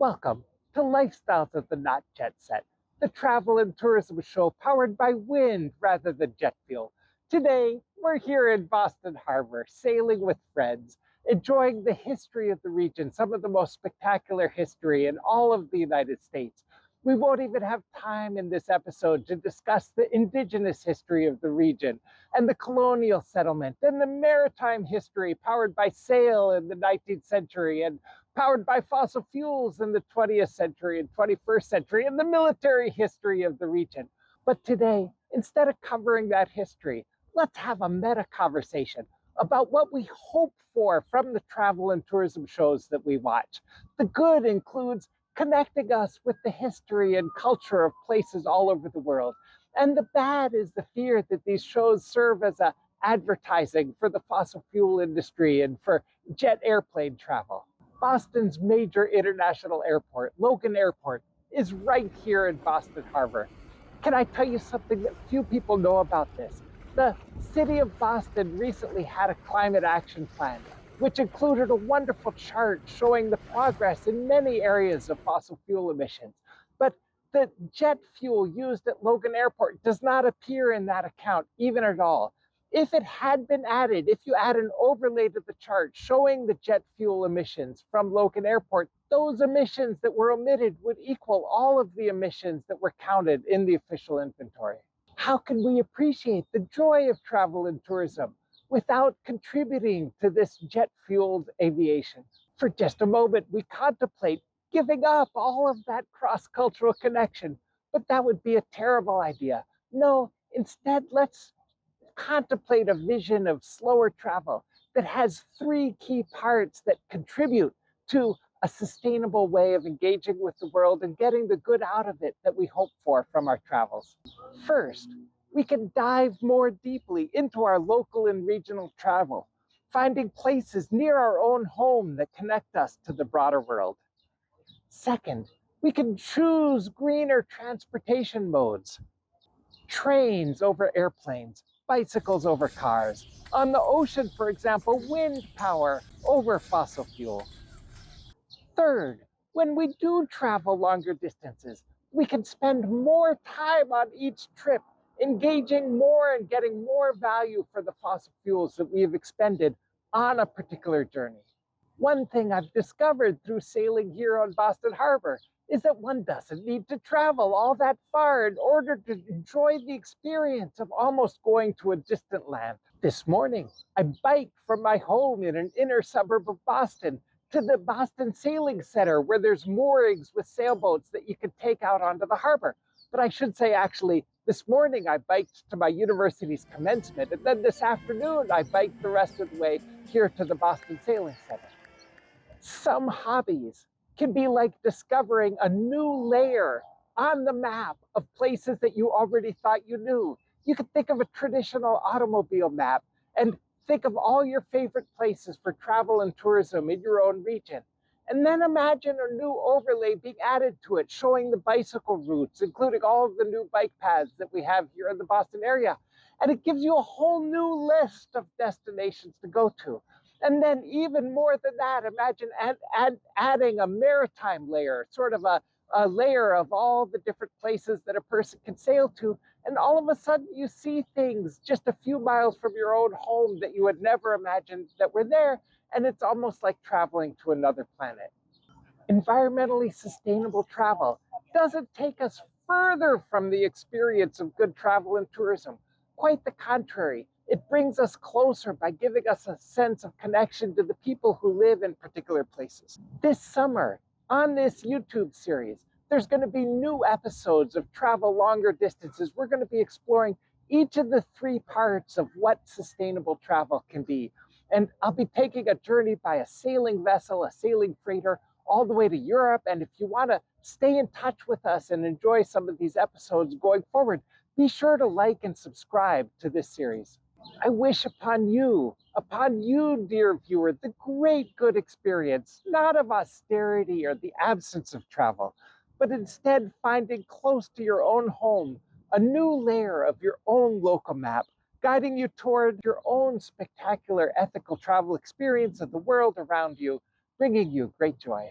Welcome to Lifestyles of the Not Jet Set, the travel and tourism show powered by wind rather than jet fuel. Today, we're here in Boston Harbor, sailing with friends, enjoying the history of the region, some of the most spectacular history in all of the United States. We won't even have time in this episode to discuss the indigenous history of the region and the colonial settlement and the maritime history powered by sail in the 19th century and powered by fossil fuels in the 20th century and 21st century, and the military history of the region. But today, instead of covering that history, let's have a meta conversation about what we hope for from the travel and tourism shows that we watch. The good includes connecting us with the history and culture of places all over the world. And the bad is the fear that these shows serve as a advertising for the fossil fuel industry and for jet airplane travel. Boston's major international airport, Logan Airport, is right here in Boston Harbor. Can I tell you something that few people know about this? The city of Boston recently had a climate action plan, which included a wonderful chart showing the progress in many areas of fossil fuel emissions. But the jet fuel used at Logan Airport does not appear in that account, even at all. If it had been added, if you add an overlay to the chart showing the jet fuel emissions from Logan Airport, those emissions that were omitted would equal all of the emissions that were counted in the official inventory. How can we appreciate the joy of travel and tourism without contributing to this jet-fueled aviation? For just a moment, we contemplate giving up all of that cross-cultural connection, but that would be a terrible idea. No, instead, let's contemplate a vision of slower travel that has three key parts that contribute to a sustainable way of engaging with the world and getting the good out of it that we hope for from our travels. First, we can dive more deeply into our local and regional travel, finding places near our own home that connect us to the broader world. Second, we can choose greener transportation modes, trains over airplanes, bicycles over cars. On the ocean, for example, wind power over fossil fuel. Third, when we do travel longer distances, we can spend more time on each trip, engaging more and getting more value for the fossil fuels that we have expended on a particular journey. One thing I've discovered through sailing here on Boston Harbor is that one doesn't need to travel all that far in order to enjoy the experience of almost going to a distant land. This morning, I biked from my home in an inner suburb of Boston to the Boston Sailing Center, where there's moorings with sailboats that you can take out onto the harbor. But I should say, actually, this morning I biked to my university's commencement, and then this afternoon I biked the rest of the way here to the Boston Sailing Center. Some hobbies can be like discovering a new layer on the map of places that you already thought you knew. You could think of a traditional automobile map and think of all your favorite places for travel and tourism in your own region. And then imagine a new overlay being added to it, showing the bicycle routes, including all of the new bike paths that we have here in the Boston area. And it gives you a whole new list of destinations to go to. And then even more than that, imagine adding a maritime layer, sort of a layer of all the different places that a person can sail to. And all of a sudden you see things just a few miles from your own home that you had never imagined that were there. And it's almost like traveling to another planet. Environmentally sustainable travel doesn't take us further from the experience of good travel and tourism. Quite the contrary. It brings us closer by giving us a sense of connection to the people who live in particular places. This summer, on this YouTube series, there's going to be new episodes of Travel Longer Distances. We're going to be exploring each of the three parts of what sustainable travel can be. And I'll be taking a journey by a sailing vessel, a sailing freighter, all the way to Europe. And if you want to stay in touch with us and enjoy some of these episodes going forward, be sure to like and subscribe to this series. I wish upon you, dear viewer, the great good experience, not of austerity or the absence of travel, but instead finding close to your own home a new layer of your own local map, guiding you toward your own spectacular ethical travel experience of the world around you, bringing you great joy.